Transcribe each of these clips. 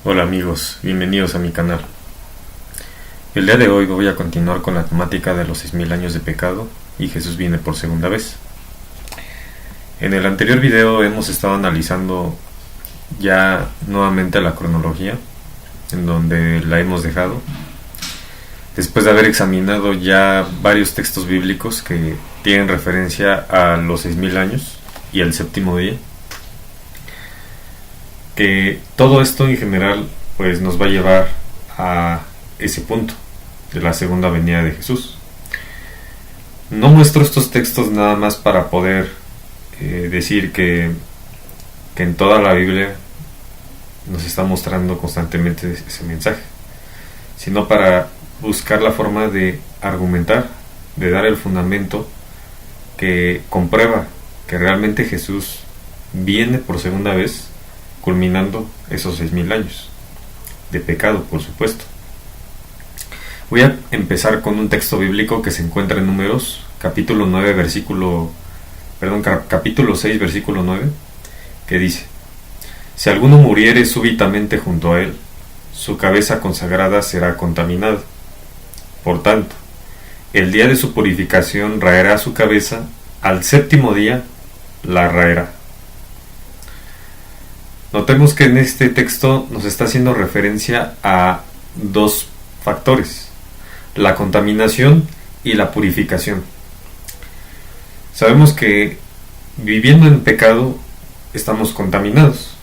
Hola amigos, bienvenidos a mi canal. El día de hoy voy a continuar con la temática de los 6000 años de pecado y Jesús viene por segunda vez. En el anterior video hemos estado analizando ya nuevamente la cronología, en donde la hemos dejado, después de haber examinado ya varios textos bíblicos que tienen referencia a los 6000 años y al séptimo día. Que todo esto en general pues nos va a llevar a ese punto de la segunda venida de Jesús. No muestro estos textos nada más para poder decir que en toda la Biblia nos está mostrando constantemente ese mensaje, sino para buscar la forma de argumentar, de dar el fundamento que comprueba que realmente Jesús viene por segunda vez, culminando esos 6000 años de pecado, por supuesto. Voy a empezar con un texto bíblico que se encuentra en Números, capítulo 6, versículo 9, que dice: Si alguno muriere súbitamente junto a él, su cabeza consagrada será contaminada. Por tanto, el día de su purificación raerá su cabeza, al séptimo día la raerá. Notemos que en este texto nos está haciendo referencia a dos factores: la contaminación y la purificación. Sabemos que viviendo en pecado estamos contaminados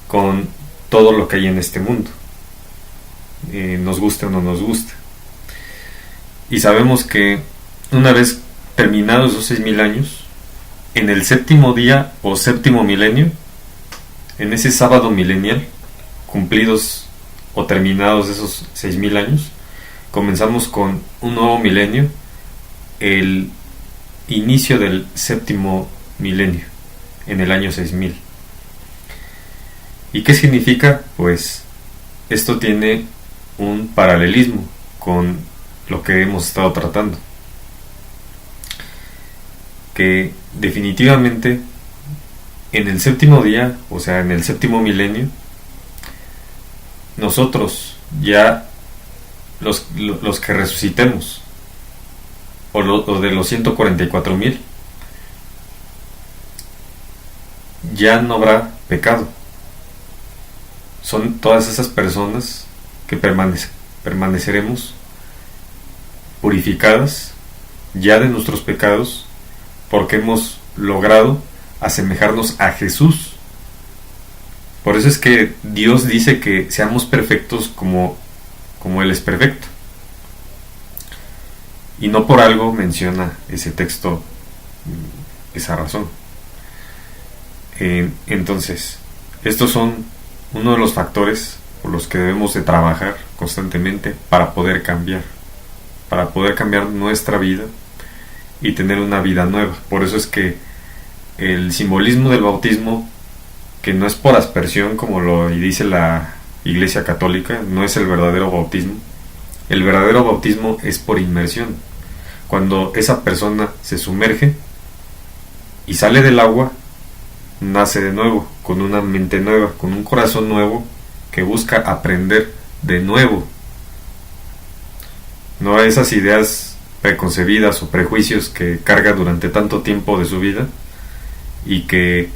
con todo lo que hay en este mundo, nos guste o no nos guste. Y sabemos que una vez terminados esos 6000 años, en el séptimo día o séptimo milenio, en ese sábado milenial, cumplidos o terminados esos 6000 años, comenzamos con un nuevo milenio, el inicio del séptimo milenio, en el año 6000. ¿Y qué significa? Pues esto tiene un paralelismo con lo que hemos estado tratando, que definitivamente en el séptimo día, o sea, en el séptimo milenio, nosotros ya, los que resucitemos, o de los 144,000, ya no habrá pecado. Son todas esas personas que permaneceremos purificadas ya de nuestros pecados, porque hemos logrado asemejarnos a Jesús. Por eso es que Dios dice que seamos perfectos como Él es perfecto. Y no por algo menciona ese texto esa razón. Entonces, estos son uno de los factores por los que debemos de trabajar constantemente para poder cambiar nuestra vida y tener una vida nueva. Por eso es que el simbolismo del bautismo, que no es por aspersión como lo dice la Iglesia Católica, no es el verdadero bautismo. El verdadero bautismo es por inmersión. Cuando esa persona se sumerge y sale del agua, nace de nuevo, con una mente nueva, con un corazón nuevo que busca aprender de nuevo. No a esas ideas preconcebidas o prejuicios que carga durante tanto tiempo de su vida y que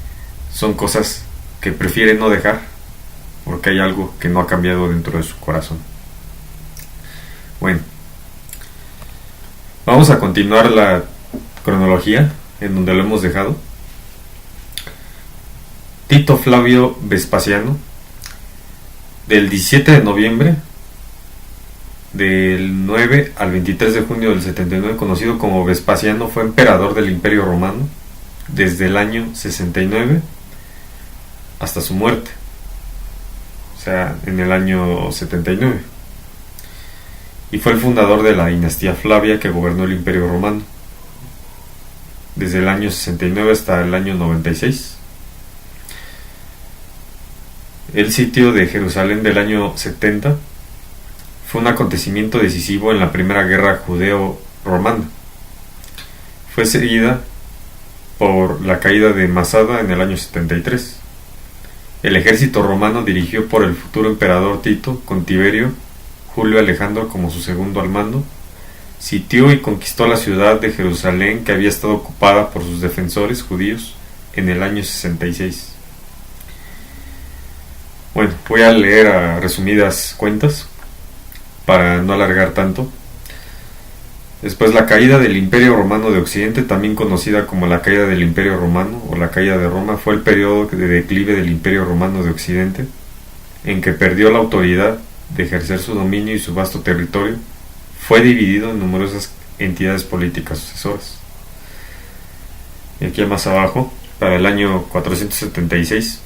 son cosas que prefiere no dejar porque hay algo que no ha cambiado dentro de su corazón. Bueno, vamos a continuar la cronología en donde lo hemos dejado. Tito Flavio Vespasiano, del 17 de noviembre del 9 al 23 de junio del 79, conocido como Vespasiano, fue emperador del Imperio Romano desde el año 69 hasta su muerte, o sea, en el año 79, y fue el fundador de la dinastía Flavia que gobernó el Imperio Romano desde el año 69 hasta el año 96. El sitio de Jerusalén del año 70 fue un acontecimiento decisivo en la primera guerra judeo-romana. Fue seguida por la caída de Masada en el año 73 El ejército romano, dirigido por el futuro emperador Tito, con Tiberio Julio Alejandro como su segundo al mando, sitió y conquistó la ciudad de Jerusalén, que había estado ocupada por sus defensores judíos en el año 66. Bueno, voy a leer a resumidas cuentas para no alargar tanto. Después, la caída del Imperio Romano de Occidente, también conocida como la caída del Imperio Romano o la caída de Roma, fue el periodo de declive del Imperio Romano de Occidente, en que perdió la autoridad de ejercer su dominio y su vasto territorio fue dividido en numerosas entidades políticas sucesoras. Y aquí más abajo, para el año 476,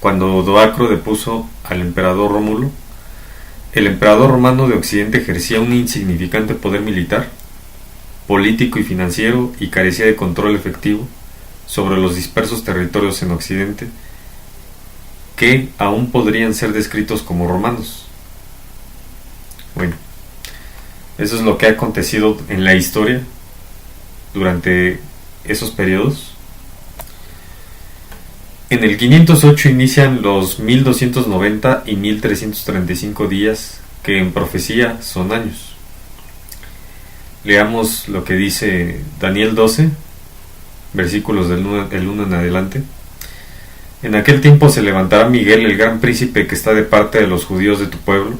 cuando Odoacro depuso al emperador Rómulo, el emperador romano de Occidente ejercía un insignificante poder militar, político y financiero, y carecía de control efectivo sobre los dispersos territorios en Occidente que aún podrían ser descritos como romanos. Bueno, eso es lo que ha acontecido en la historia durante esos periodos. En el 508 inician los 1290 y 1335 días, que en profecía son años. Leamos lo que dice Daniel 12, versículos del 1 en adelante. En aquel tiempo se levantará Miguel, el gran príncipe que está de parte de los judíos de tu pueblo,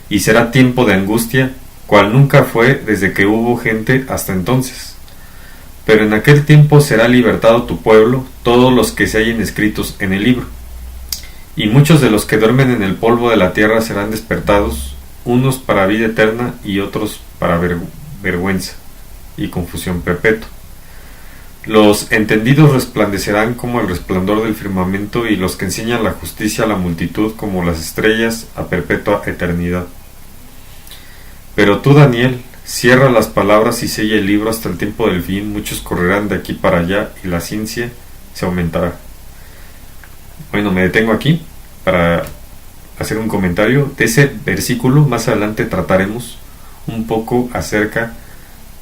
y será tiempo de angustia, cual nunca fue desde que hubo gente hasta entonces. Pero en aquel tiempo será libertado tu pueblo, todos los que se hallen escritos en el libro. Y muchos de los que duermen en el polvo de la tierra serán despertados, unos para vida eterna y otros para vergüenza y confusión perpetua. Los entendidos resplandecerán como el resplandor del firmamento, y los que enseñan la justicia a la multitud como las estrellas a perpetua eternidad. Pero tú, Daniel, cierra las palabras y sella el libro hasta el tiempo del fin. Muchos correrán de aquí para allá y la ciencia se aumentará. Bueno, me detengo aquí para hacer un comentario de ese versículo. Más adelante trataremos un poco acerca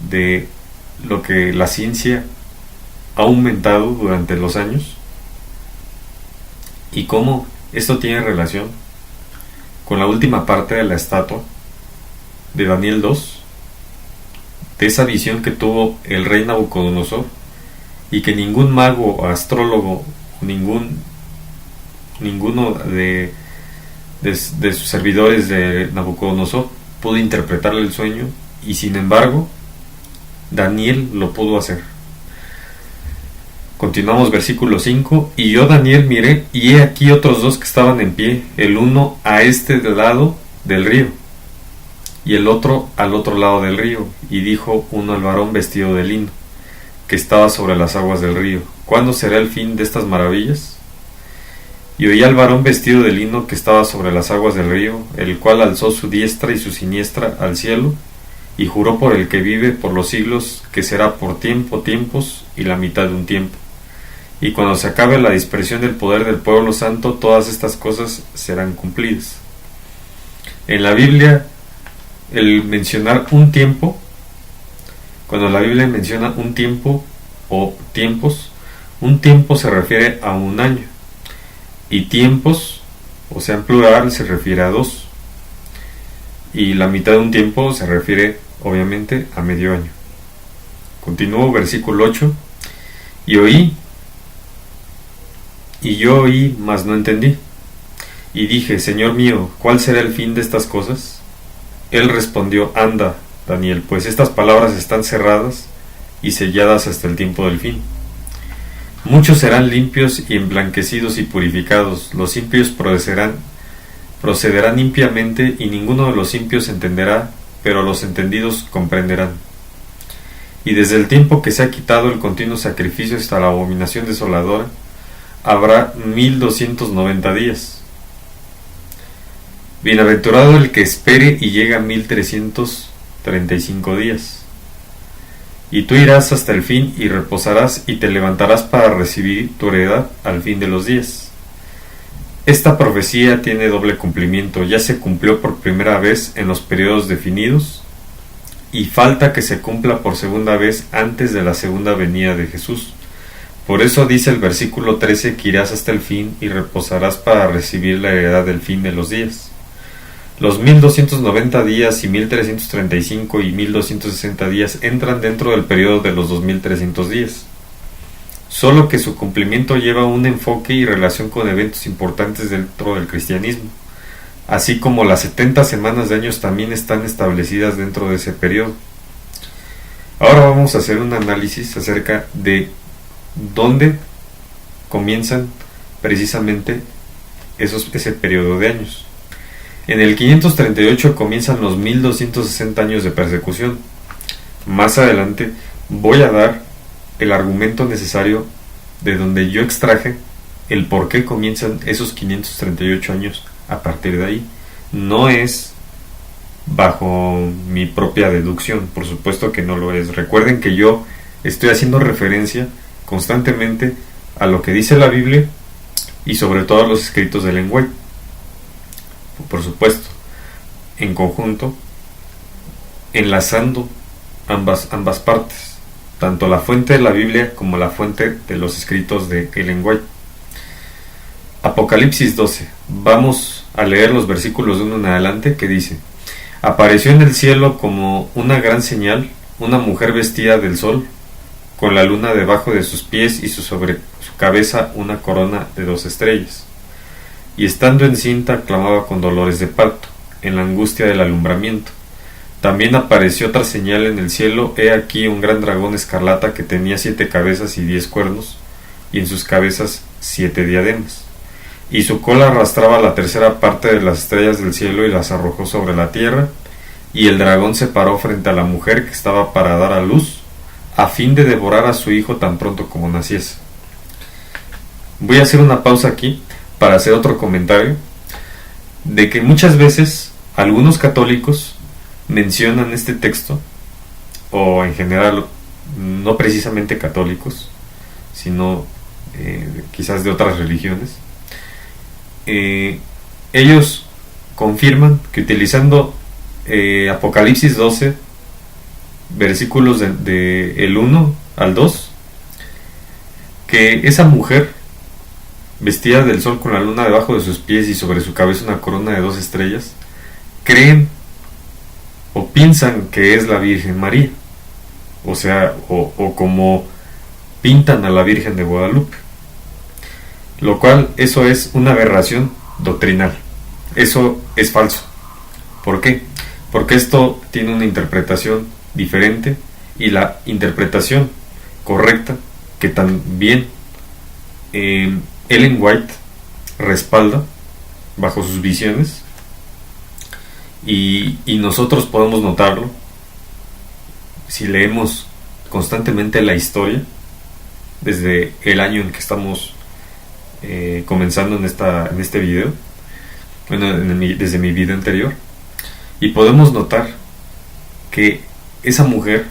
de lo que la ciencia ha aumentado durante los años y cómo esto tiene relación con la última parte de la estatua de Daniel 2, de esa visión que tuvo el rey Nabucodonosor, y que ningún mago o astrólogo, ninguno de sus servidores de Nabucodonosor pudo interpretarle el sueño, y sin embargo Daniel lo pudo hacer. Continuamos, versículo 5. Y yo, Daniel, miré, y he aquí otros dos que estaban en pie, el uno a este lado del río y el otro al otro lado del río. Y dijo uno al varón vestido de lino, que estaba sobre las aguas del río: ¿cuándo será el fin de estas maravillas? Y oí al varón vestido de lino que estaba sobre las aguas del río, el cual alzó su diestra y su siniestra al cielo, y juró por el que vive por los siglos, que será por tiempos y la mitad de un tiempo. Y cuando se acabe la dispersión del poder del pueblo santo, todas estas cosas serán cumplidas. En la Biblia, el mencionar un tiempo, cuando la Biblia menciona un tiempo o tiempos, un tiempo se refiere a un año, y tiempos, o sea en plural, se refiere a dos, y la mitad de un tiempo se refiere obviamente a medio año. Continúo, versículo 8. Y yo oí, mas no entendí. Y dije: Señor mío, ¿cuál será el fin de estas cosas? Él respondió: Anda, Daniel, pues estas palabras están cerradas y selladas hasta el tiempo del fin. Muchos serán limpios y emblanquecidos y purificados. Los impios procederán impiamente, y ninguno de los impios entenderá, pero los entendidos comprenderán. Y desde el tiempo que se ha quitado el continuo sacrificio hasta la abominación desoladora, habrá 1290 días. Bienaventurado el que espere y llega a 1335 días. Y tú irás hasta el fin y reposarás y te levantarás para recibir tu heredad al fin de los días. Esta profecía tiene doble cumplimiento. Ya se cumplió por primera vez en los periodos definidos, y falta que se cumpla por segunda vez antes de la segunda venida de Jesús, Por eso dice el versículo 13 que irás hasta el fin y reposarás para recibir la heredad del fin de los días. Los 1290 días y 1335 y 1260 días entran dentro del periodo de los 2300 días. Solo que su cumplimiento lleva un enfoque y relación con eventos importantes dentro del cristianismo, así como las 70 semanas de años también están establecidas dentro de ese periodo. Ahora vamos a hacer un análisis acerca de dónde comienzan precisamente ese periodo de años. En el 538 comienzan los 1260 años de persecución. Más adelante voy a dar el argumento necesario de donde yo extraje el por qué comienzan esos 538 años a partir de ahí. No es bajo mi propia deducción, por supuesto que no lo es. Recuerden que yo estoy haciendo referencia constantemente a lo que dice la Biblia y sobre todo a los escritos de Ellen White. Por supuesto, en conjunto, enlazando ambas partes, tanto la fuente de la Biblia como la fuente de los escritos de Ellen White. Apocalipsis 12. Vamos a leer los versículos de uno en adelante, que dice: apareció en el cielo como una gran señal una mujer vestida del sol, con la luna debajo de sus pies y sobre su cabeza una corona de 2 estrellas. Y estando encinta clamaba con dolores de parto, en la angustia del alumbramiento. También apareció otra señal en el cielo: he aquí un gran dragón escarlata que tenía 7 cabezas y 10 cuernos, y en sus cabezas 7 diademas. Y su cola arrastraba la tercera parte de las estrellas del cielo y las arrojó sobre la tierra, y el dragón se paró frente a la mujer que estaba para dar a luz, a fin de devorar a su hijo tan pronto como naciese. Voy a hacer una pausa aquí para hacer otro comentario de que muchas veces algunos católicos mencionan este texto, o en general no precisamente católicos, sino quizás de otras religiones. Ellos confirman que utilizando Apocalipsis 12 versículos de el 1 al 2, que esa mujer vestida del sol con la luna debajo de sus pies y sobre su cabeza una corona de 2 estrellas, creen o piensan que es la Virgen María, o sea, o como pintan a la Virgen de Guadalupe, lo cual eso es una aberración doctrinal. Eso es falso. ¿Por qué? Porque esto tiene una interpretación diferente, y la interpretación correcta que también Ellen White respalda bajo sus visiones, y nosotros podemos notarlo si leemos constantemente la historia desde el año en que estamos comenzando en este video, bueno, desde mi video anterior, y podemos notar que esa mujer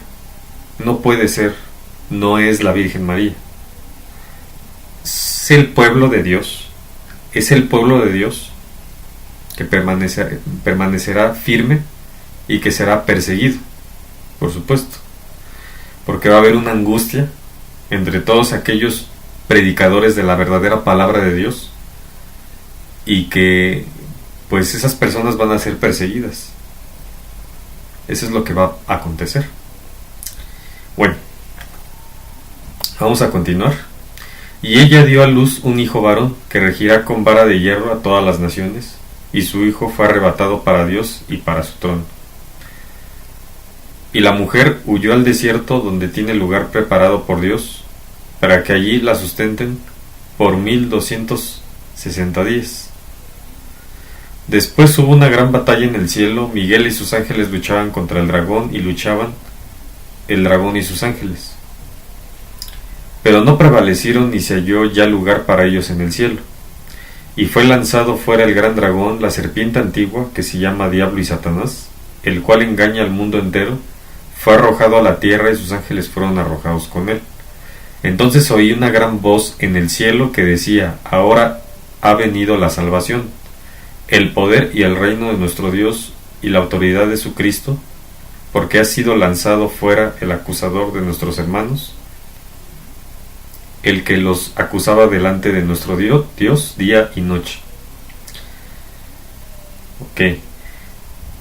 no es la Virgen María. Es el pueblo de Dios, que permanecerá firme y que será perseguido, por supuesto, porque va a haber una angustia entre todos aquellos predicadores de la verdadera palabra de Dios, y que pues esas personas van a ser perseguidas. Eso es lo que va a acontecer. Bueno, vamos a continuar. Y ella dio a luz un hijo varón, que regirá con vara de hierro a todas las naciones, y su hijo fue arrebatado para Dios y para su trono. Y la mujer huyó al desierto, donde tiene lugar preparado por Dios, para que allí la sustenten por 1260 días. Después hubo una gran batalla en el cielo. Miguel y sus ángeles luchaban contra el dragón, y luchaban el dragón y sus ángeles, pero no prevalecieron, ni se halló ya lugar para ellos en el cielo. Y fue lanzado fuera el gran dragón, la serpiente antigua, que se llama Diablo y Satanás, el cual engaña al mundo entero. Fue arrojado a la tierra, y sus ángeles fueron arrojados con él. Entonces oí una gran voz en el cielo que decía: ahora ha venido la salvación, el poder y el reino de nuestro Dios y la autoridad de su Cristo, porque ha sido lanzado fuera el acusador de nuestros hermanos, el que los acusaba delante de nuestro Dios día y noche. Ok.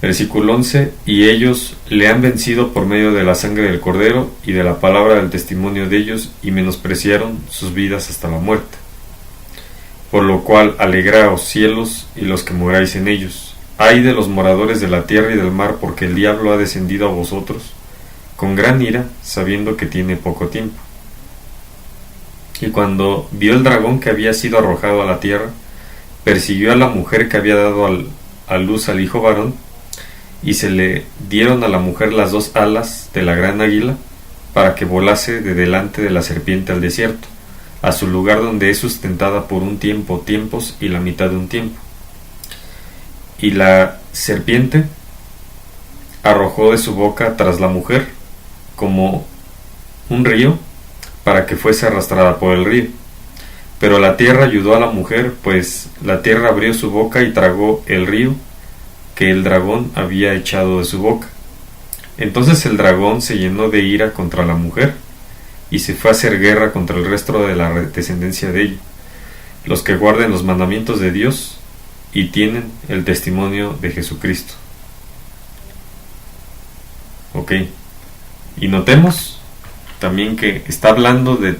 Versículo 11. Y ellos le han vencido por medio de la sangre del Cordero y de la palabra del testimonio de ellos, y menospreciaron sus vidas hasta la muerte. Por lo cual alegraos, cielos, y los que moráis en ellos. Ay de los moradores de la tierra y del mar, porque el diablo ha descendido a vosotros con gran ira, sabiendo que tiene poco tiempo. Y cuando vio el dragón que había sido arrojado a la tierra, persiguió a la mujer que había dado a luz al hijo varón, y se le dieron a la mujer las 2 alas de la gran águila, para que volase de delante de la serpiente al desierto, a su lugar donde es sustentada por un tiempo, tiempos y la mitad de un tiempo. Y la serpiente arrojó de su boca tras la mujer como un río, para que fuese arrastrada por el río. Pero la tierra ayudó a la mujer, pues la tierra abrió su boca y tragó el río que el dragón había echado de su boca. Entonces el dragón se llenó de ira contra la mujer, y se fue a hacer guerra contra el resto de la descendencia de ella, los que guarden los mandamientos de Dios y tienen el testimonio de Jesucristo. Ok. Y notemos también que está hablando de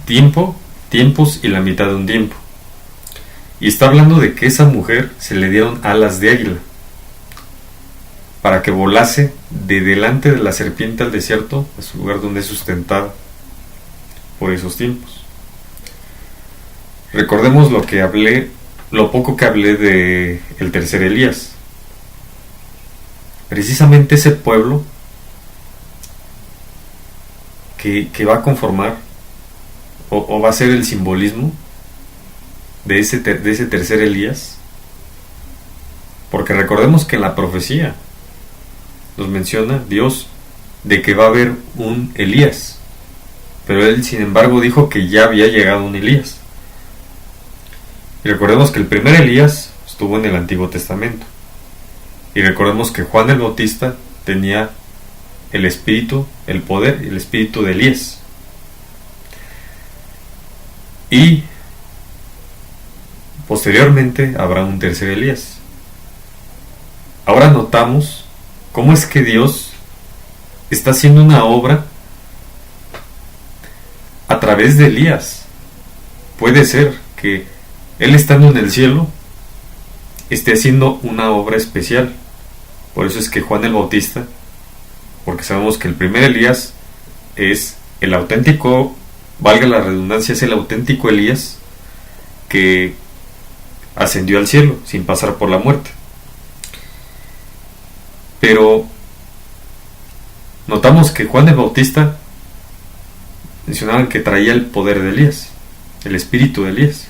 tiempos y la mitad de un tiempo. Y está hablando de que esa mujer se le dieron alas de águila para que volase de delante de la serpiente al desierto, a su lugar donde es sustentada por esos tiempos. Recordemos lo poco que hablé de el tercer Elías. Precisamente ese pueblo que va a conformar o va a ser el simbolismo de ese tercer Elías, porque recordemos que en la profecía nos menciona Dios de que va a haber un Elías, pero él sin embargo dijo que ya había llegado un Elías. Y recordemos que el primer Elías estuvo en el Antiguo Testamento, y recordemos que Juan el Bautista tenía el espíritu, el poder y el espíritu de Elías. Y posteriormente habrá un tercer Elías. Ahora notamos cómo es que Dios está haciendo una obra a través de Elías. Puede ser que él, estando en el cielo, esté haciendo una obra especial. Por eso es que Juan el Bautista, porque sabemos que el primer Elías es el auténtico, valga la redundancia, es el auténtico Elías que ascendió al cielo sin pasar por la muerte. Pero notamos que Juan el Bautista mencionaba que traía el poder de Elías, el espíritu de Elías,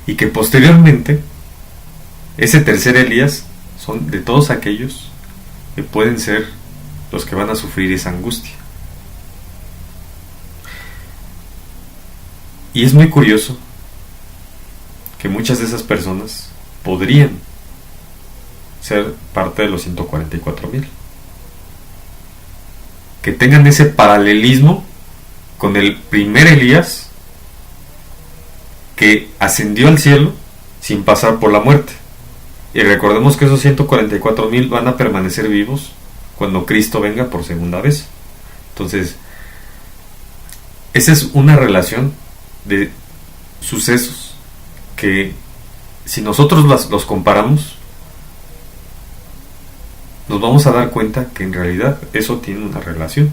y que posteriormente ese tercer Elías son de todos aquellos que pueden ser los que van a sufrir esa angustia. Y es muy curioso que muchas de esas personas podrían ser parte de los 144,000, que tengan ese paralelismo con el primer Elías que ascendió al cielo sin pasar por la muerte. Y recordemos que esos 144,000 van a permanecer vivos cuando Cristo venga por segunda vez. Entonces, esa es una relación de sucesos que, si nosotros los comparamos, nos vamos a dar cuenta que en realidad eso tiene una relación.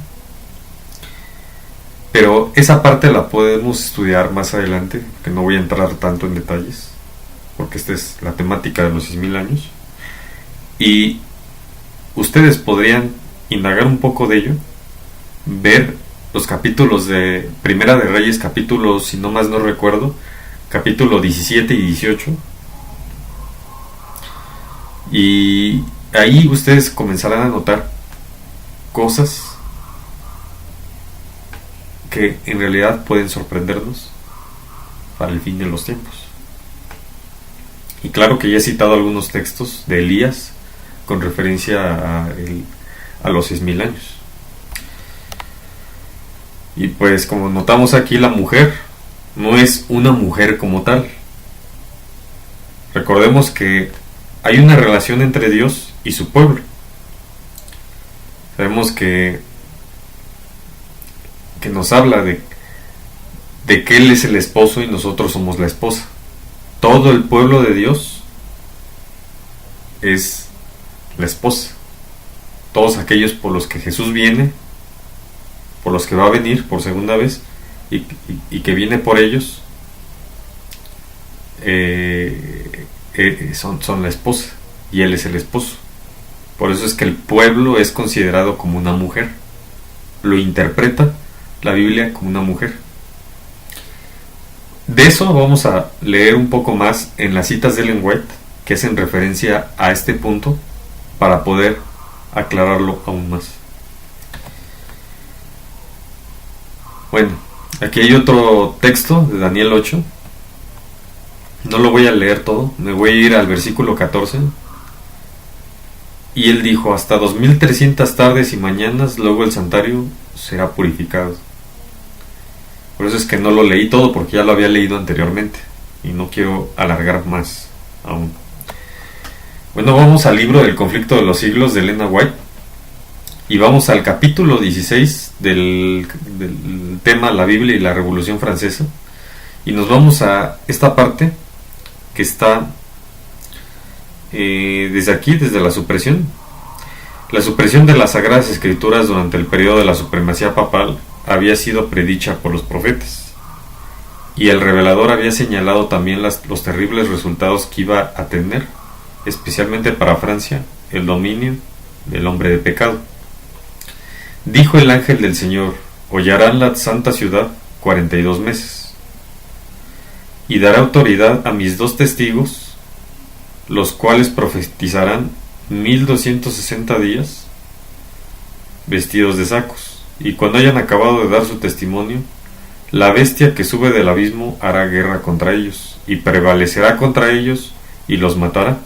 Pero esa parte la podemos estudiar más adelante, que no voy a entrar tanto en detalles, porque esta es la temática de los 6,000 años. Y ustedes podrían indagar un poco de ello, ver los capítulos de Primera de Reyes, capítulos, si no más no recuerdo, capítulo 17 y 18. Y ahí ustedes comenzarán a notar cosas que en realidad pueden sorprendernos para el fin de los tiempos. Y claro que ya he citado algunos textos de Elías con referencia a los 6,000 años. Y pues como notamos aquí, la mujer no es una mujer como tal. Recordemos que hay una relación entre Dios y su pueblo. Sabemos que nos habla de que Él es el esposo y nosotros somos la esposa. Todo el pueblo de Dios es la esposa. Todos aquellos por los que Jesús viene, por los que va a venir por segunda vez y que viene por ellos, son la esposa y Él es el esposo. Por eso es que el pueblo es considerado como una mujer. Lo interpreta la Biblia como una mujer. De eso vamos a leer un poco más en las citas de Ellen White, que hacen referencia a este punto para poder aclararlo aún más. Bueno, aquí hay otro texto de Daniel 8. No lo voy a leer todo, me voy a ir al versículo 14. Y él dijo: hasta 2300 tardes y mañanas, luego el santuario será purificado. Por eso es que no lo leí todo, porque ya lo había leído anteriormente y no quiero alargar más aún. Bueno, vamos al libro del conflicto de los siglos de Ellen White y vamos al capítulo 16 del tema la Biblia y la Revolución Francesa, y nos vamos a esta parte que está desde aquí, desde la supresión. La supresión de las Sagradas Escrituras durante el periodo de la supremacía papal había sido predicha por los profetas, y el revelador había señalado también los terribles resultados que iba a tener, especialmente para Francia, el dominio del hombre de pecado. Dijo el ángel del Señor: hollarán la santa ciudad 42 meses, y daré autoridad a mis 2 testigos, los cuales profetizarán 1260 días, vestidos de sacos. Y cuando hayan acabado de dar su testimonio, la bestia que sube del abismo hará guerra contra ellos, y prevalecerá contra ellos, y los matará.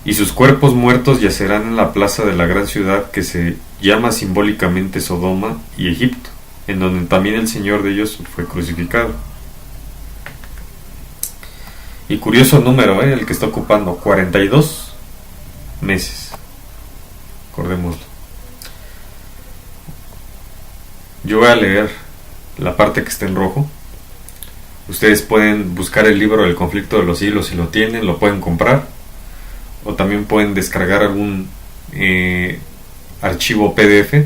Y sus cuerpos muertos yacerán en la plaza de la gran ciudad que se llama simbólicamente Sodoma y Egipto, en donde también el Señor de ellos fue crucificado. Y curioso número, el que está ocupando 42 meses. Acordémoslo. Yo voy a leer la parte que está en rojo. Ustedes pueden buscar el libro del conflicto de los siglos si lo tienen, lo pueden comprar, o también pueden descargar algún archivo PDF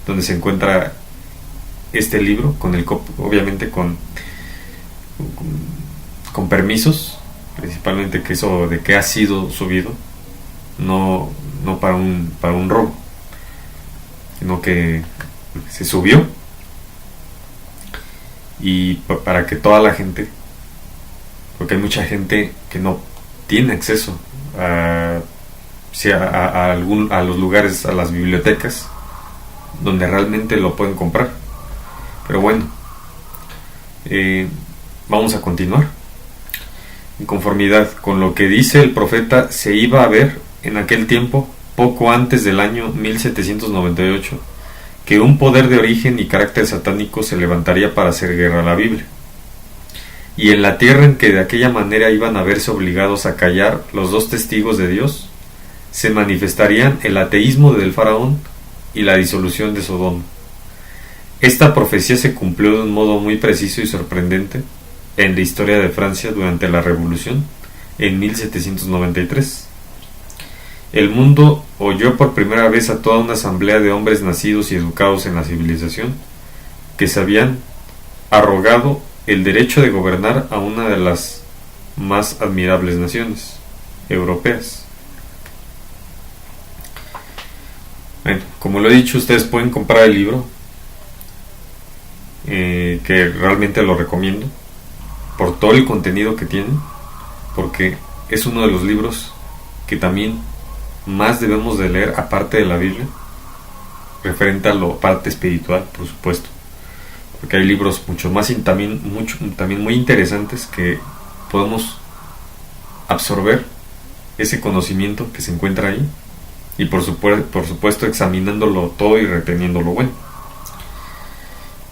donde se encuentra este libro, con obviamente con permisos, principalmente que eso de que ha sido subido, no para un robo, sino que se subió, y para que toda la gente, porque hay mucha gente que no tiene acceso a los lugares, a las bibliotecas donde realmente lo pueden comprar. Pero bueno, vamos a continuar. En conformidad con lo que dice el profeta, se iba a ver en aquel tiempo, poco antes del año 1798, que un poder de origen y carácter satánico se levantaría para hacer guerra a la Biblia. Y en la tierra en que de aquella manera iban a verse obligados a callar los 2 testigos de Dios, se manifestarían el ateísmo del faraón y la disolución de Sodoma. Esta profecía se cumplió de un modo muy preciso y sorprendente en la historia de Francia durante la Revolución en 1793. El mundo oyó por primera vez a toda una asamblea de hombres nacidos y educados en la civilización, que se habían arrogado el derecho de gobernar a una de las más admirables naciones europeas. Bueno, como lo he dicho, ustedes pueden comprar el libro, que realmente lo recomiendo por todo el contenido que tiene, porque es uno de los libros que también más debemos de leer, aparte de la Biblia, referente a la parte espiritual, por supuesto, porque hay libros mucho más también muy interesantes que podemos absorber ese conocimiento que se encuentra ahí, y por supuesto examinándolo todo y reteniendo lo bueno.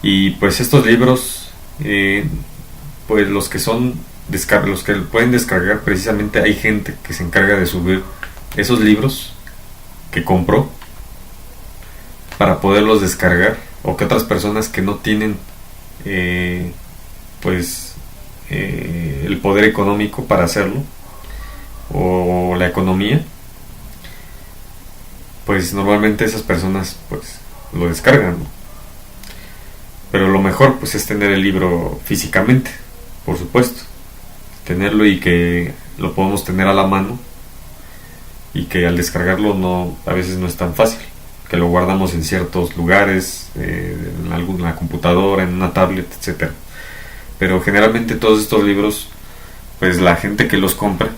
Y pues estos libros, pues los que pueden descargar, precisamente hay gente que se encarga de subir esos libros que compró para poderlos descargar, o que otras personas que no tienen pues el poder económico para hacerlo, o la economía, pues normalmente esas personas pues lo descargan, ¿no? Pero lo mejor pues es tener el libro físicamente, por supuesto, tenerlo y que lo podamos tener a la mano, y que al descargarlo a veces no es tan fácil, que lo guardamos en ciertos lugares, en alguna computadora, en una tablet, etcétera. Pero generalmente todos estos libros, pues la gente que los compra,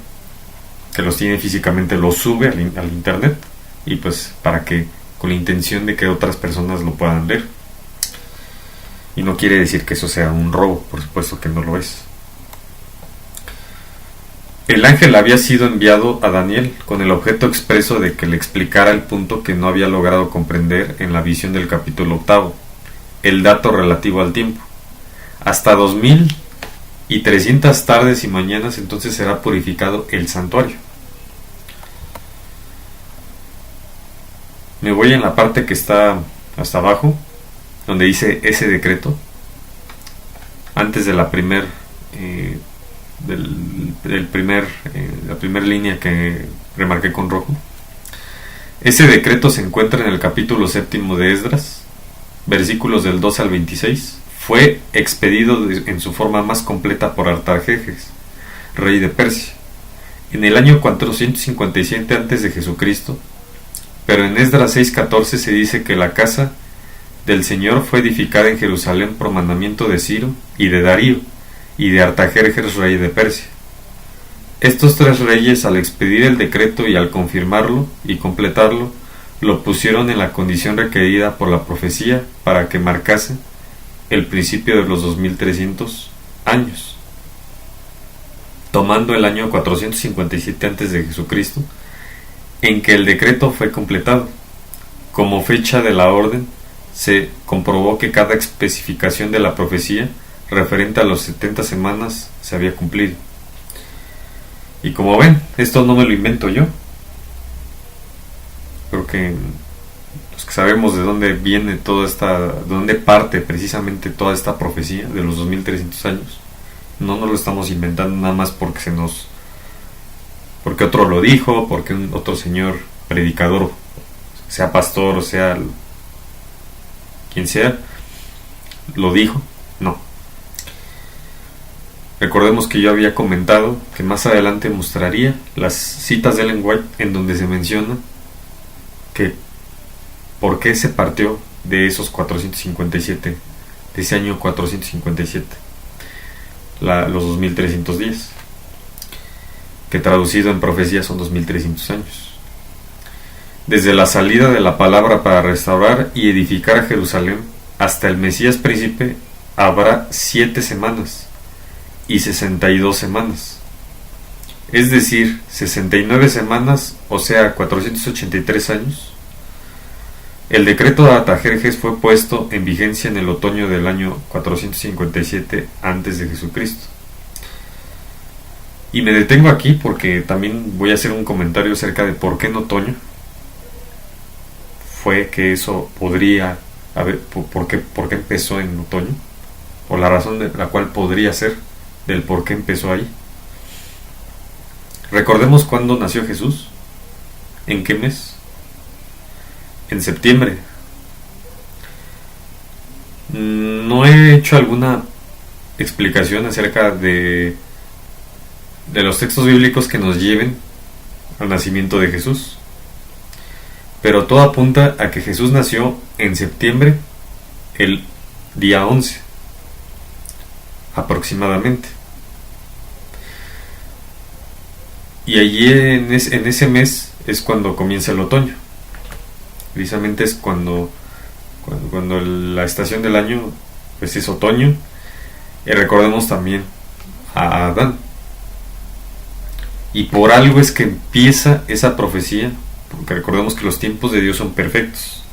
que los tiene físicamente, los sube al internet, y pues para que, con la intención de que otras personas lo puedan leer. Y no quiere decir que eso sea un robo, por supuesto que no lo es. El ángel había sido enviado a Daniel con el objeto expreso de que le explicara el punto que no había logrado comprender en la visión del capítulo 8, el dato relativo al tiempo. Hasta 2300 tardes y mañanas entonces será purificado el santuario. Me voy en la parte que está hasta abajo, donde dice ese decreto, antes de la primera línea que remarqué con rojo. Ese decreto se encuentra en el capítulo 7 de Esdras, versículos del 2 al 26. Fue expedido en su forma más completa por Artajerjes, rey de Persia, en el año 457 a.C., pero en Esdras 6:14 se dice que la casa del Señor fue edificada en Jerusalén por mandamiento de Ciro y de Darío y de Artajerjes, rey de Persia. Estos tres reyes, al expedir el decreto y al confirmarlo y completarlo, lo pusieron en la condición requerida por la profecía para que marcase el principio de los 2300 años, tomando el año 457 a.C., en que el decreto fue completado. Como fecha de la orden, se comprobó que cada especificación de la profecía referente a los 70 semanas se había cumplido. Y como ven, esto no me lo invento yo. Creo que los que sabemos de dónde viene de dónde parte precisamente toda esta profecía de los 2300 años, no nos lo estamos inventando nada más porque otro lo dijo, porque otro señor predicador, sea pastor o sea quien sea, lo dijo. No. Recordemos que yo había comentado que más adelante mostraría las citas de Ellen White en donde se menciona que por qué se partió de esos 457, de ese año 457, los 2300 días, que traducido en profecía son 2300 años. Desde la salida de la palabra para restaurar y edificar a Jerusalén hasta el Mesías príncipe habrá 7 semanas y 62 semanas, es decir, 69 semanas, o sea, 483 años. El decreto de Artajerjes fue puesto en vigencia en el otoño del año 457 a.C. Y me detengo aquí porque también voy a hacer un comentario acerca de por qué en otoño fue que eso podría haber, por qué empezó en otoño, o la razón de la cual podría ser del por qué empezó ahí. Recordemos cuándo nació Jesús, en qué mes. En septiembre. No he hecho alguna explicación acerca de los textos bíblicos que nos lleven al nacimiento de Jesús, pero todo apunta a que Jesús nació en septiembre, el día 11 aproximadamente, y allí en ese mes es cuando comienza el otoño. Precisamente es cuando la estación del año pues es otoño. Y recordemos también a Adán, y por algo es que empieza esa profecía, porque recordemos que los tiempos de Dios son perfectos.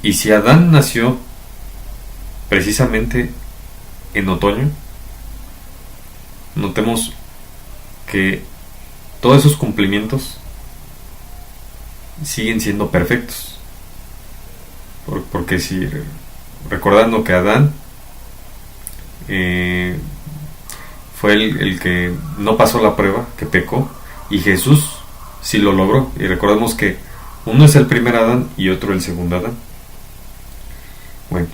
Y si Adán nació precisamente en otoño, notemos que todos esos cumplimientos siguen siendo perfectos. Porque si recordando que Adán fue el que no pasó la prueba, que pecó, y Jesús sí lo logró. Y recordemos que uno es el primer Adán y otro el segundo Adán. Bueno,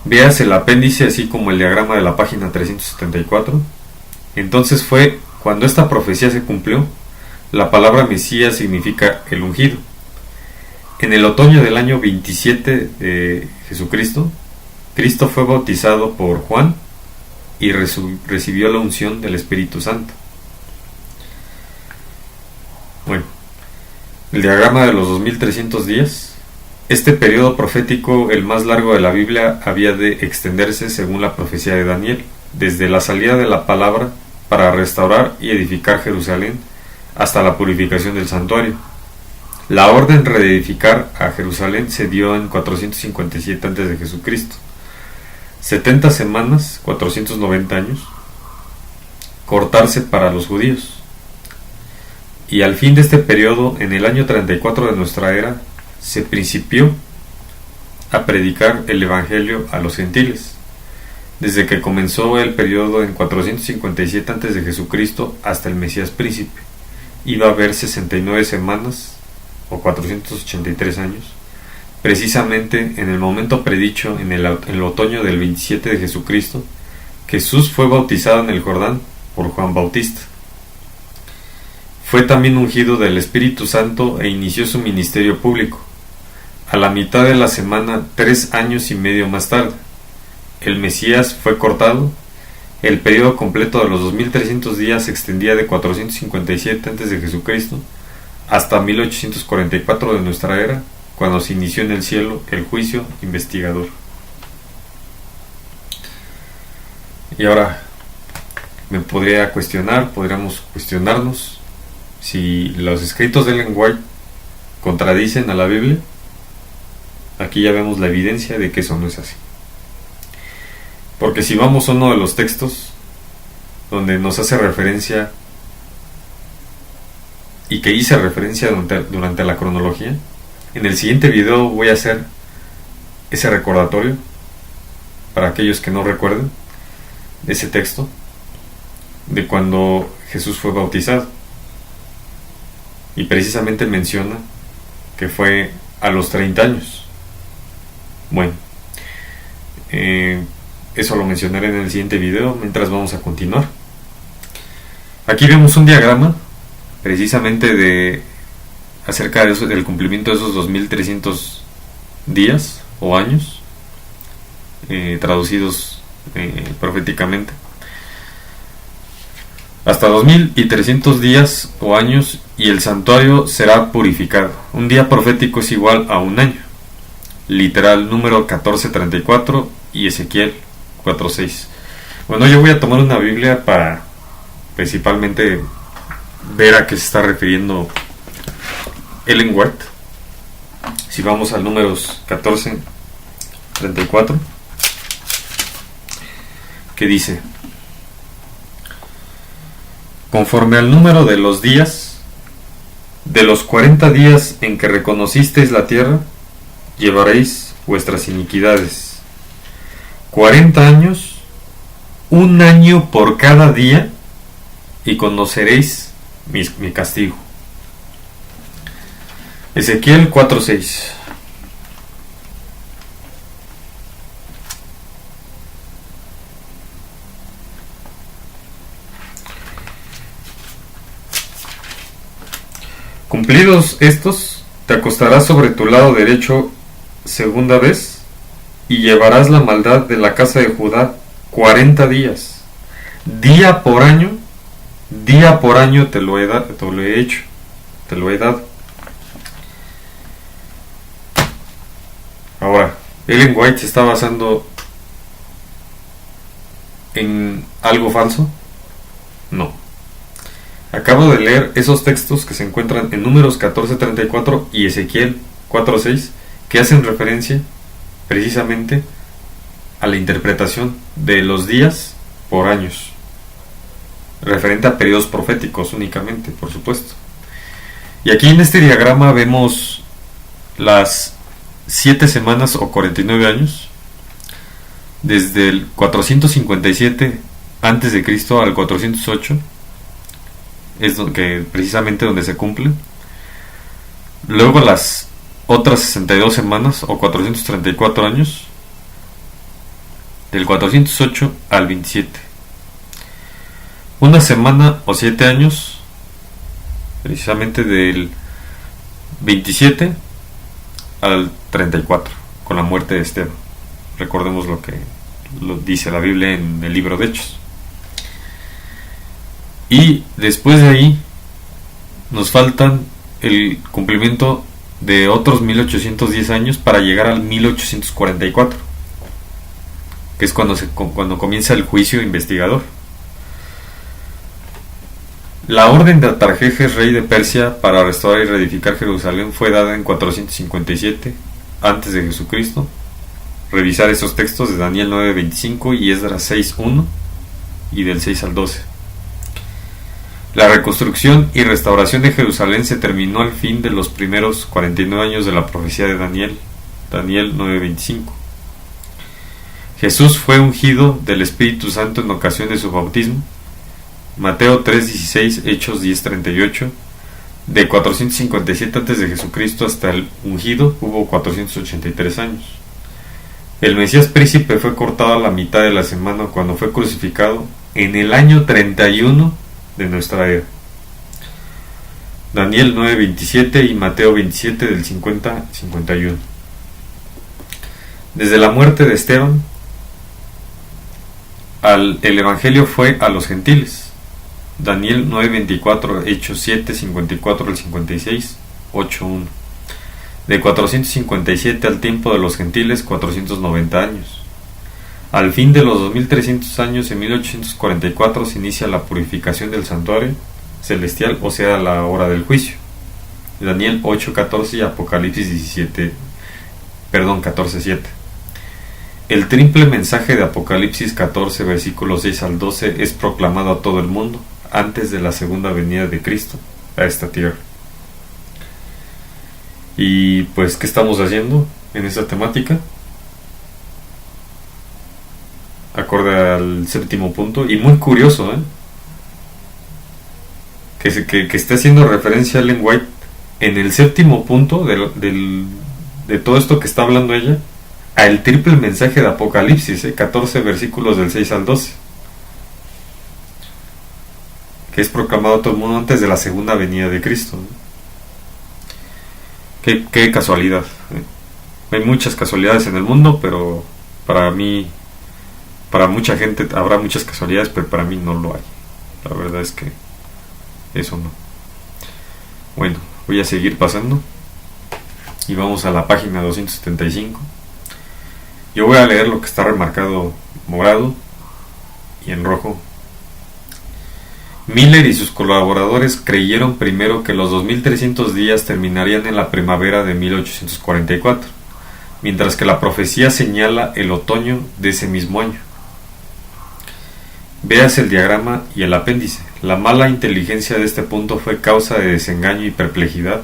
veas el apéndice así como el diagrama de la página 374. Entonces fue cuando esta profecía se cumplió. La palabra Mesías significa el ungido. En el otoño del año 27 de Jesucristo, Cristo fue bautizado por Juan y recibió la unción del Espíritu Santo. Bueno, el diagrama de los 2300 días. Este periodo profético, el más largo de la Biblia, había de extenderse según la profecía de Daniel, desde la salida de la palabra para restaurar y edificar Jerusalén hasta la purificación del santuario. La orden de reedificar a Jerusalén se dio en 457 a.C. 70 semanas, 490 años, cortarse para los judíos. Y al fin de este periodo, en el año 34 de nuestra era, se principió a predicar el Evangelio a los gentiles. Desde que comenzó el periodo en 457 a.C. hasta el Mesías príncipe, iba a haber 69 semanas o 483 años, precisamente en el momento predicho en el otoño del 27 de Jesucristo. Jesús fue bautizado en el Jordán por Juan Bautista. Fue también ungido del Espíritu Santo e inició su ministerio público. A la mitad de la semana, 3 años y medio más tarde, el Mesías fue cortado. El periodo completo de los 2300 días se extendía de 457 a.C. hasta 1844 de nuestra era, cuando se inició en el cielo el juicio investigador. Y ahora podríamos cuestionarnos si los escritos de Ellen White contradicen a la Biblia. Aquí ya vemos la evidencia de que eso no es así. Porque si vamos a uno de los textos donde nos hace referencia y que hice referencia durante la cronología, en el siguiente video voy a hacer ese recordatorio para aquellos que no recuerden ese texto de cuando Jesús fue bautizado, y precisamente menciona que fue a los 30 años. Bueno, eso lo mencionaré en el siguiente video mientras vamos a continuar. Aquí vemos un diagrama precisamente acerca del cumplimiento de esos 2300 días o años, traducidos proféticamente. Hasta 2300 días o años y el santuario será purificado. Un día profético es igual a un año. Literal número 1434 y Ezequiel 4:6. Bueno, yo voy a tomar una Biblia para principalmente ver a qué se está refiriendo Ellen White. Si vamos al números 1434, que dice: conforme al número de los días, de los 40 días en que reconocisteis la tierra, llevaréis vuestras iniquidades. 40 años, un año por cada día, y conoceréis mi castigo. Ezequiel 4:6. Cumplidos estos, te acostarás sobre tu lado derecho segunda vez, y llevarás la maldad de la casa de Judá 40 días. Día por año te lo he dado. Ahora, Ellen White se está basando en algo falso. No. Acabo de leer esos textos que se encuentran en Números 14:34 y Ezequiel 4:6, que hacen referencia precisamente a la interpretación de los días por años, referente a periodos proféticos únicamente, por supuesto. Y aquí en este diagrama vemos las 7 semanas o 49 años, desde el 457 antes de Cristo al 408, es que precisamente donde se cumplen. Luego las otras 62 semanas o 434 años, del 408 al 27. Una semana o 7 años, precisamente del 27 al 34, con la muerte de Esteban. Recordemos lo que dice la Biblia en el libro de Hechos. Y después de ahí nos faltan el cumplimiento de otros 1810 años para llegar al 1844, que es cuando comienza el juicio investigador. La orden de Artajerjes, rey de Persia, para restaurar y reedificar Jerusalén fue dada en 457 antes de Jesucristo. Revisar esos textos de Daniel 9:25 y Esdras 6:1 y del 6 al 12. La reconstrucción y restauración de Jerusalén se terminó al fin de los primeros 49 años de la profecía de Daniel 9:25. Jesús fue ungido del Espíritu Santo en ocasión de su bautismo. Mateo 3:16, Hechos 10:38. De 457 antes de Jesucristo hasta el ungido hubo 483 años. El Mesías príncipe fue cortado a la mitad de la semana cuando fue crucificado en el año 31 de nuestra era. Daniel 9:27 y Mateo 27 del 50-51. Desde la muerte de Esteban, el Evangelio fue a los gentiles. Daniel 9:24, Hechos 7:54 al 56, 8:1. De 457 al tiempo de los gentiles, 490 años. Al fin de los 2300 años, en 1844, se inicia la purificación del santuario celestial, o sea, la hora del juicio. Daniel 8:14 y Apocalipsis 14:7. El triple mensaje de Apocalipsis 14, versículos 6 al 12, es proclamado a todo el mundo antes de la segunda venida de Cristo a esta tierra. Y pues, ¿qué estamos haciendo en esta temática? Acorde al séptimo punto, y muy curioso, que esté haciendo referencia a Ellen White en el séptimo punto de todo esto que está hablando ella, al triple mensaje de Apocalipsis, 14 versículos del 6 al 12, que es proclamado a todo el mundo antes de la segunda venida de Cristo. Qué casualidad. Hay muchas casualidades en el mundo, pero para mí, para mucha gente habrá muchas casualidades, pero para mí no lo hay. La verdad es que eso no. Bueno, voy a seguir pasando y vamos a la página 275. Yo voy a leer lo que está remarcado morado y en rojo. Miller y sus colaboradores creyeron primero que los 2300 días terminarían en la primavera de 1844, mientras que la profecía señala el otoño de ese mismo año. Veas el diagrama y el apéndice. La mala inteligencia de este punto fue causa de desengaño y perplejidad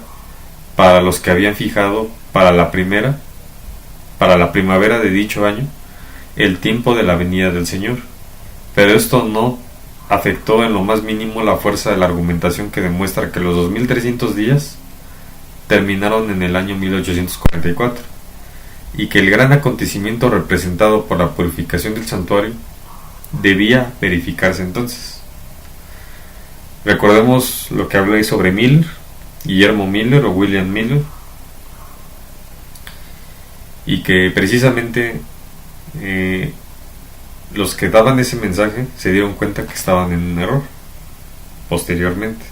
para los que habían fijado para la primavera de dicho año el tiempo de la venida del Señor, pero esto no afectó en lo más mínimo la fuerza de la argumentación que demuestra que los 2300 días terminaron en el año 1844 y que el gran acontecimiento representado por la purificación del santuario debía verificarse entonces. Recordemos lo que hablé sobre Miller, Guillermo Miller o William Miller, y que precisamente los que daban ese mensaje se dieron cuenta que estaban en un error posteriormente.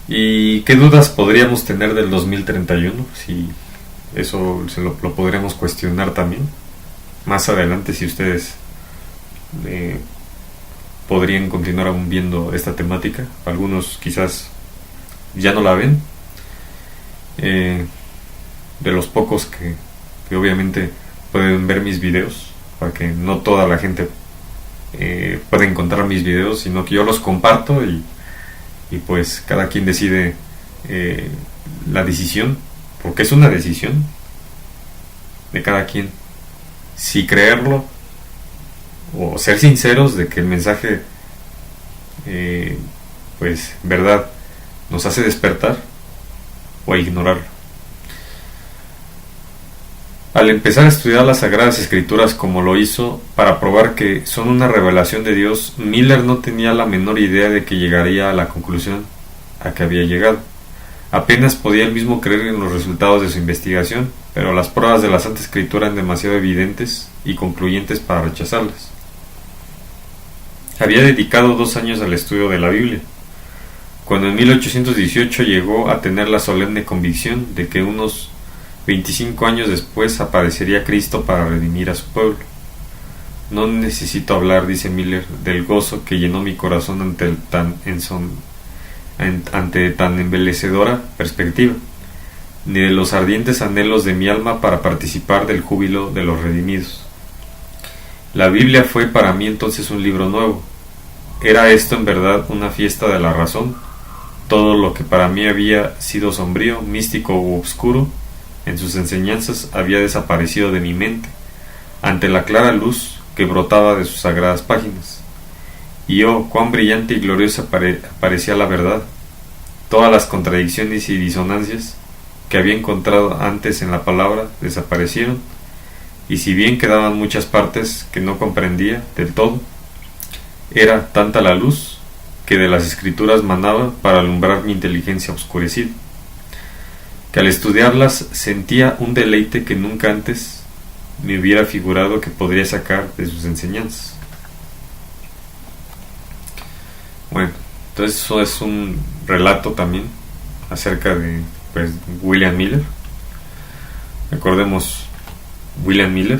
¿Y qué dudas podríamos tener del 2031? Si eso lo podremos cuestionar también más adelante, si ustedes podrían continuar aún viendo esta temática. Algunos quizás ya no la ven, de los pocos que obviamente pueden ver mis videos, porque no toda la gente puede encontrar mis videos, sino que yo los comparto y pues cada quien decide la decisión, porque es una decisión de cada quien, si creerlo o ser sinceros de que el mensaje pues en verdad nos hace despertar, o a ignorarlo. Al empezar a estudiar las Sagradas Escrituras como lo hizo, para probar que son una revelación de Dios, Miller no tenía la menor idea de que llegaría a la conclusión a que había llegado. Apenas podía él mismo creer en los resultados de su investigación, pero las pruebas de la Santa Escritura eran demasiado evidentes y concluyentes para rechazarlas. Había dedicado 2 años al estudio de la Biblia, cuando en 1818 llegó a tener la solemne convicción de que unos 25 años después aparecería Cristo para redimir a su pueblo. No necesito hablar, dice Miller, del gozo que llenó mi corazón ante tan embelecedora perspectiva, ni de los ardientes anhelos de mi alma para participar del júbilo de los redimidos. La Biblia fue para mí entonces un libro nuevo. ¿Era esto en verdad una fiesta de la razón? Todo lo que para mí había sido sombrío, místico u obscuro en sus enseñanzas había desaparecido de mi mente ante la clara luz que brotaba de sus sagradas páginas. Y oh, cuán brillante y gloriosa parecía la verdad. Todas las contradicciones y disonancias que había encontrado antes en la palabra desaparecieron, y si bien quedaban muchas partes que no comprendía del todo, era tanta la luz que de las Escrituras manaba para alumbrar mi inteligencia oscurecida, que al estudiarlas sentía un deleite que nunca antes me hubiera figurado que podría sacar de sus enseñanzas. Bueno, entonces eso es un relato también acerca de William Miller. Recordemos William Miller,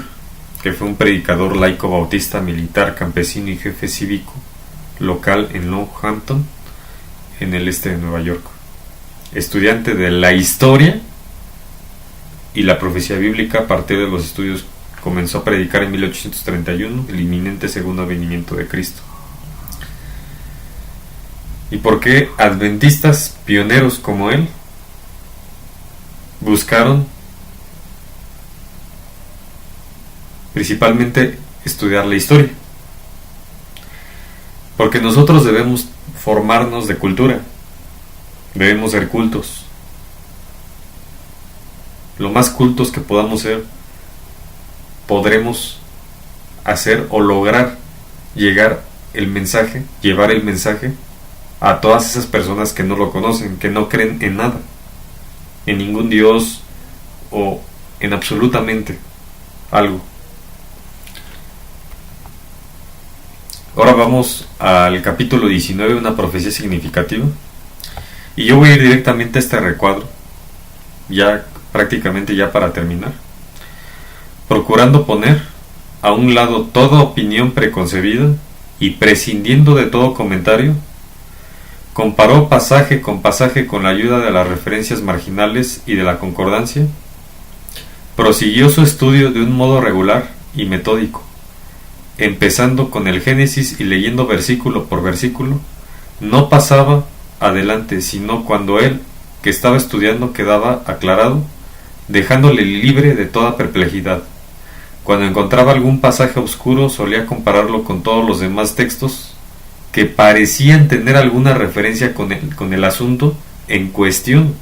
que fue un predicador laico bautista, militar, campesino y jefe cívico local en Long Hampton, en el este de Nueva York. Estudiante de la historia y la profecía bíblica. A partir de los estudios comenzó a predicar en 1831 el inminente segundo venimiento de Cristo. ¿Y por qué adventistas pioneros como él buscaron principalmente estudiar la historia? Porque nosotros debemos formarnos de cultura, debemos ser cultos, lo más cultos que podamos ser. Podremos hacer o lograr llevar el mensaje a todas esas personas que no lo conocen, que no creen en nada, en ningún Dios o en absolutamente algo. Ahora vamos al capítulo 19, una profecía significativa, y yo voy a ir directamente a este recuadro, ya prácticamente ya para terminar, procurando poner a un lado toda opinión preconcebida y prescindiendo de todo comentario. Comparó pasaje con pasaje con la ayuda de las referencias marginales y de la concordancia. Prosiguió su estudio de un modo regular y metódico, empezando con el Génesis y leyendo versículo por versículo. No pasaba adelante sino cuando él, que estaba estudiando, quedaba aclarado, dejándole libre de toda perplejidad. Cuando encontraba algún pasaje oscuro, solía compararlo con todos los demás textos que parecían tener alguna referencia con el asunto en cuestión.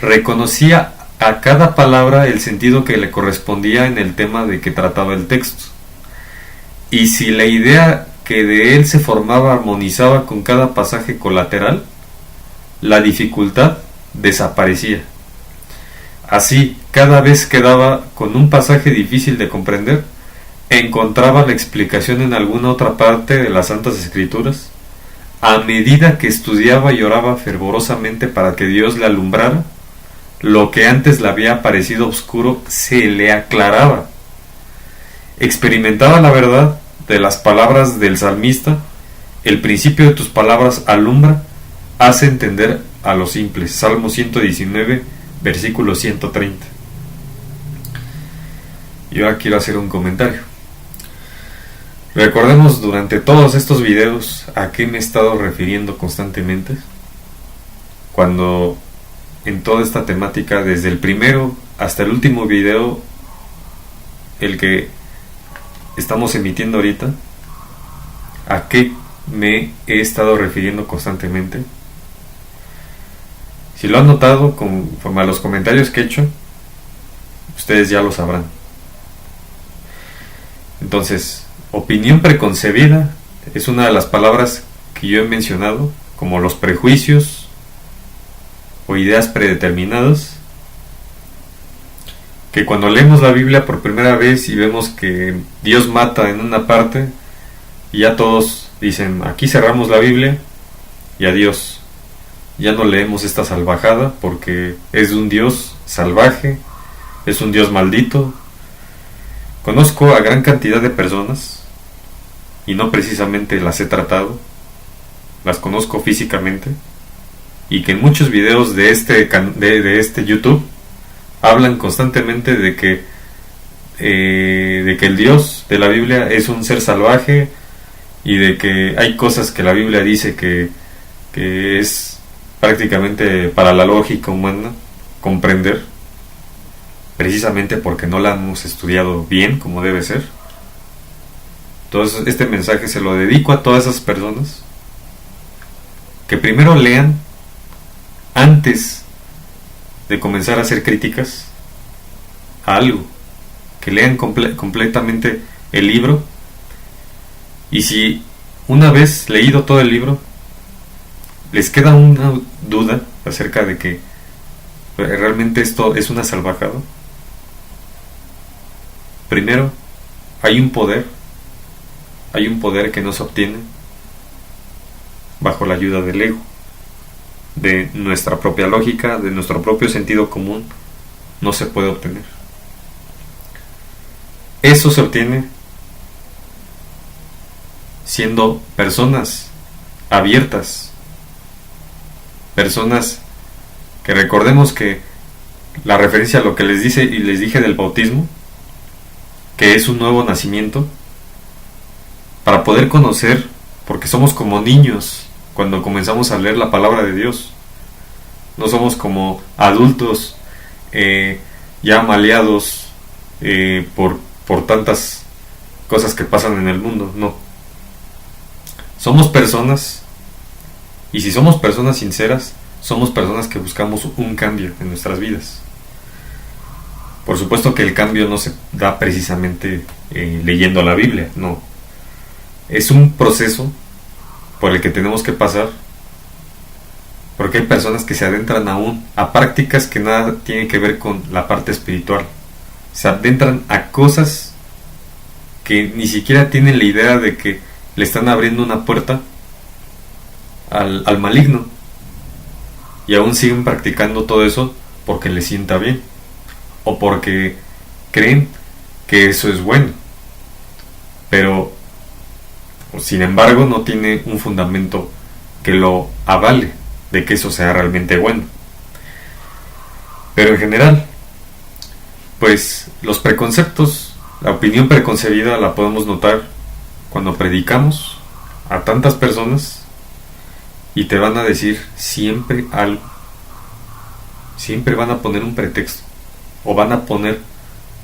Reconocía a cada palabra el sentido que le correspondía en el tema de que trataba el texto, y si la idea que de él se formaba armonizaba con cada pasaje colateral, la dificultad desaparecía. Así, cada vez que daba con un pasaje difícil de comprender, encontraba la explicación en alguna otra parte de las Santas Escrituras. A medida que estudiaba y oraba fervorosamente para que Dios le alumbrara, lo que antes le había parecido oscuro se le aclaraba. Experimentaba la verdad de las palabras del salmista: el principio de tus palabras alumbra, hace entender a los simples. Salmo 119, versículo 130. Y ahora quiero hacer un comentario. Recordemos durante todos estos videos a qué me he estado refiriendo constantemente, cuando en toda esta temática, desde el primero hasta el último video, el que estamos emitiendo ahorita, a qué me he estado refiriendo constantemente. Si lo han notado conforme a los comentarios que he hecho, ustedes ya lo sabrán. Entonces, opinión preconcebida es una de las palabras que yo he mencionado, como los prejuicios o ideas predeterminadas, que cuando leemos la Biblia por primera vez y vemos que Dios mata en una parte, y ya todos dicen, aquí cerramos la Biblia y adiós, ya no leemos esta salvajada porque es de un Dios salvaje, es un Dios maldito. Conozco a gran cantidad de personas, y no precisamente las he tratado, las conozco físicamente, y que en muchos videos de este YouTube hablan constantemente de que el Dios de la Biblia es un ser salvaje, y de que hay cosas que la Biblia dice que es prácticamente para la lógica humana comprender, precisamente porque no la hemos estudiado bien como debe ser. Entonces este mensaje se lo dedico a todas esas personas que primero lean antes de comenzar a hacer críticas a algo, que lean completamente el libro, y si una vez leído todo el libro les queda una duda acerca de que realmente esto es una salvajada, primero hay un poder que no se obtiene bajo la ayuda del ego, de nuestra propia lógica, de nuestro propio sentido común. No se puede obtener. Eso se obtiene siendo personas abiertas, personas que recordemos que la referencia a lo que les dije del bautismo, que es un nuevo nacimiento, para poder conocer, porque somos como niños cuando comenzamos a leer la palabra de Dios. No somos como adultos ya maleados por tantas cosas que pasan en el mundo. No. Somos personas, y si somos personas sinceras, somos personas que buscamos un cambio en nuestras vidas. Por supuesto que el cambio no se da precisamente leyendo la Biblia, no. Es un proceso por el que tenemos que pasar, porque hay personas que se adentran aún a prácticas que nada tienen que ver con la parte espiritual. Se adentran a cosas que ni siquiera tienen la idea de que le están abriendo una puerta al maligno, y aún siguen practicando todo eso porque les sienta bien, o porque creen que eso es bueno, pero sin embargo no tiene un fundamento que lo avale de que eso sea realmente bueno. Pero en general, pues los preconceptos, la opinión preconcebida la podemos notar cuando predicamos a tantas personas, y te van a decir siempre algo, siempre van a poner un pretexto, o van a poner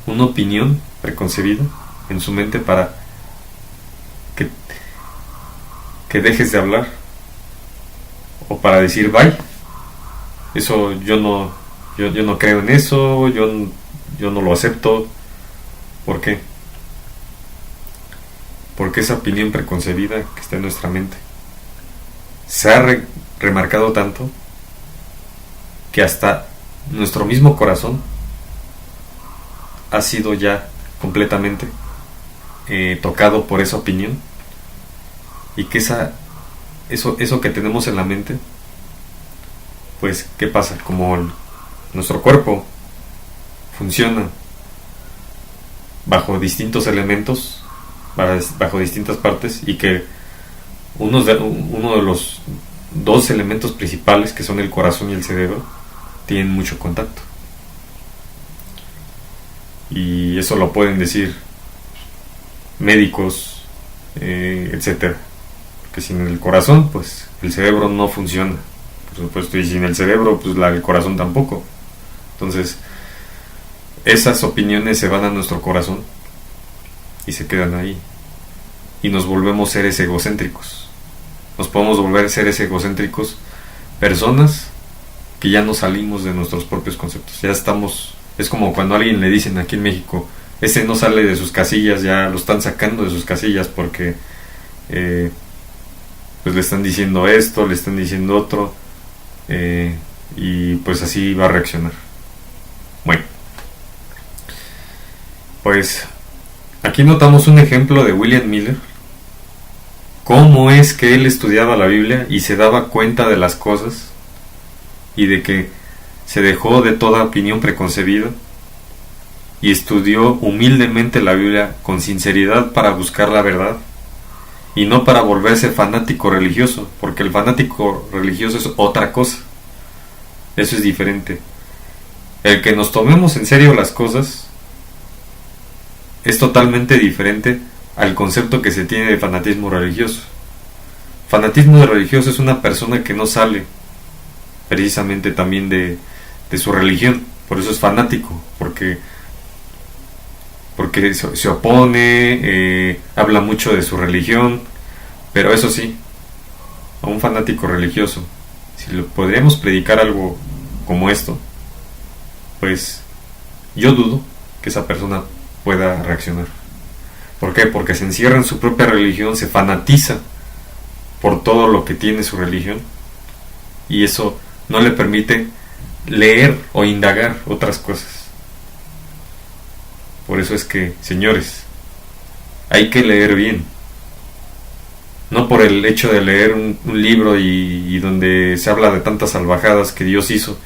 una opinión preconcebida en su mente para que dejes de hablar, o para decir bye. Eso yo no creo en eso, yo no lo acepto. ¿Por qué? Porque esa opinión preconcebida que está en nuestra mente se ha remarcado tanto que hasta nuestro mismo corazón ha sido ya completamente tocado por esa opinión, y que eso que tenemos en la mente, pues ¿qué pasa? Como nuestro cuerpo funciona bajo distintos elementos, bajo distintas partes, y que uno de los dos elementos principales, que son el corazón y el cerebro, tienen mucho contacto. y eso lo pueden decir médicos, etcétera. Que sin el corazón, pues el cerebro no funciona, por supuesto, y sin el cerebro, pues el corazón tampoco. Entonces, esas opiniones se van a nuestro corazón y se quedan ahí, y nos volvemos seres egocéntricos. Nos podemos volver seres egocéntricos, personas que ya no salimos de nuestros propios conceptos. Ya estamos, es como cuando a alguien le dicen aquí en México, ese no sale de sus casillas, ya lo están sacando de sus casillas porque pues le están diciendo esto, le están diciendo otro, y pues así va a reaccionar. Bueno, pues aquí notamos un ejemplo de William Miller, cómo es que él estudiaba la Biblia y se daba cuenta de las cosas y de que se dejó de toda opinión preconcebida y estudió humildemente la Biblia con sinceridad para buscar la verdad y no para volverse fanático religioso, porque el fanático religioso es otra cosa. Eso es diferente. El que nos tomemos en serio las cosas es totalmente diferente al concepto que se tiene de fanatismo religioso. Fanatismo religioso es una persona que no sale precisamente también de su religión, por eso es fanático, porque se opone, habla mucho de su religión. Pero eso sí, a un fanático religioso, si le podríamos predicar algo como esto, pues yo dudo que esa persona pueda reaccionar. ¿Por qué? Porque se encierra en su propia religión, se fanatiza por todo lo que tiene su religión, y eso no le permite leer o indagar otras cosas. Por eso es que, señores, hay que leer bien. No por el hecho de leer un libro y donde se habla de tantas salvajadas que Dios hizo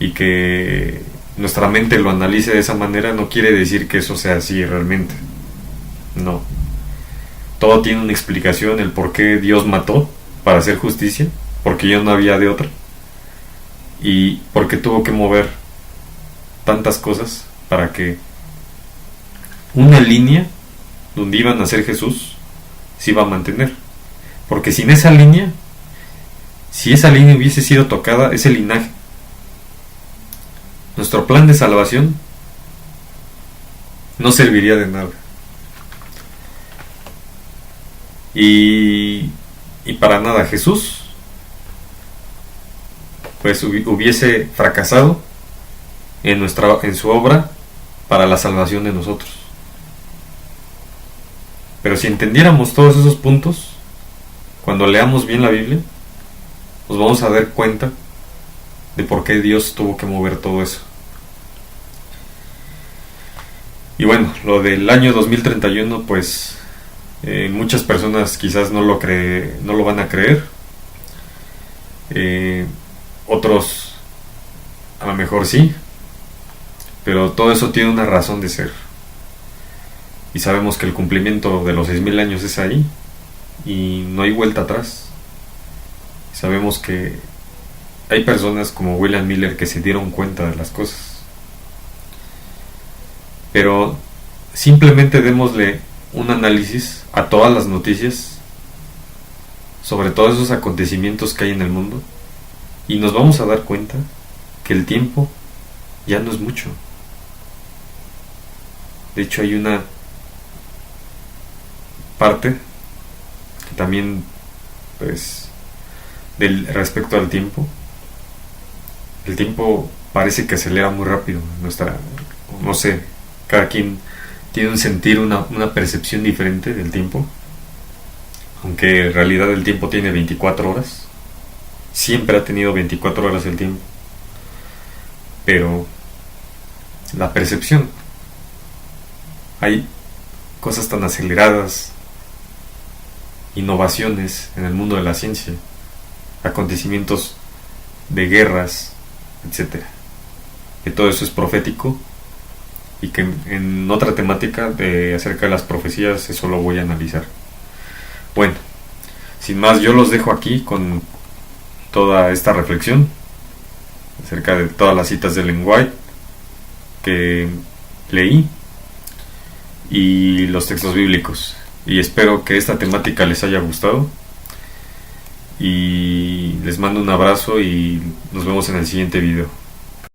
y que nuestra mente lo analice de esa manera, no quiere decir que eso sea así realmente. No. Todo tiene una explicación, el por qué Dios mató para hacer justicia, porque ya no había de otra, y por qué tuvo que mover tantas cosas para que una línea donde iba a nacer Jesús se iba a mantener. Porque sin esa línea, si esa línea hubiese sido tocada, ese linaje, nuestro plan de salvación no serviría de nada. Y para nada, Jesús pues hubiese fracasado en su obra para la salvación de nosotros. Pero si entendiéramos todos esos puntos, cuando leamos bien la Biblia, nos vamos a dar cuenta de por qué Dios tuvo que mover todo eso. Y bueno, lo del año 2031, pues muchas personas quizás no lo van a creer. Otros a lo mejor sí, pero todo eso tiene una razón de ser. Y sabemos que el cumplimiento de los 6000 años es ahí y no hay vuelta atrás. Sabemos que hay personas como William Miller que se dieron cuenta de las cosas. Pero simplemente démosle un análisis a todas las noticias sobre todos esos acontecimientos que hay en el mundo y nos vamos a dar cuenta que el tiempo ya no es mucho. De hecho, hay una parte que también, pues, respecto al tiempo, el tiempo parece que acelera muy rápido. No sé, cada quien tiene un sentir, una percepción diferente del tiempo, aunque en realidad el tiempo tiene 24 horas, siempre ha tenido 24 horas el tiempo, pero la percepción, hay cosas tan aceleradas, innovaciones en el mundo de la ciencia, acontecimientos de guerras, etcétera, que todo eso es profético y que en otra temática acerca de las profecías eso lo voy a analizar. Bueno, sin más, yo los dejo aquí con toda esta reflexión acerca de todas las citas de Ellen White, que leí y los textos bíblicos. Y espero que esta temática les haya gustado. Y les mando un abrazo y nos vemos en el siguiente video.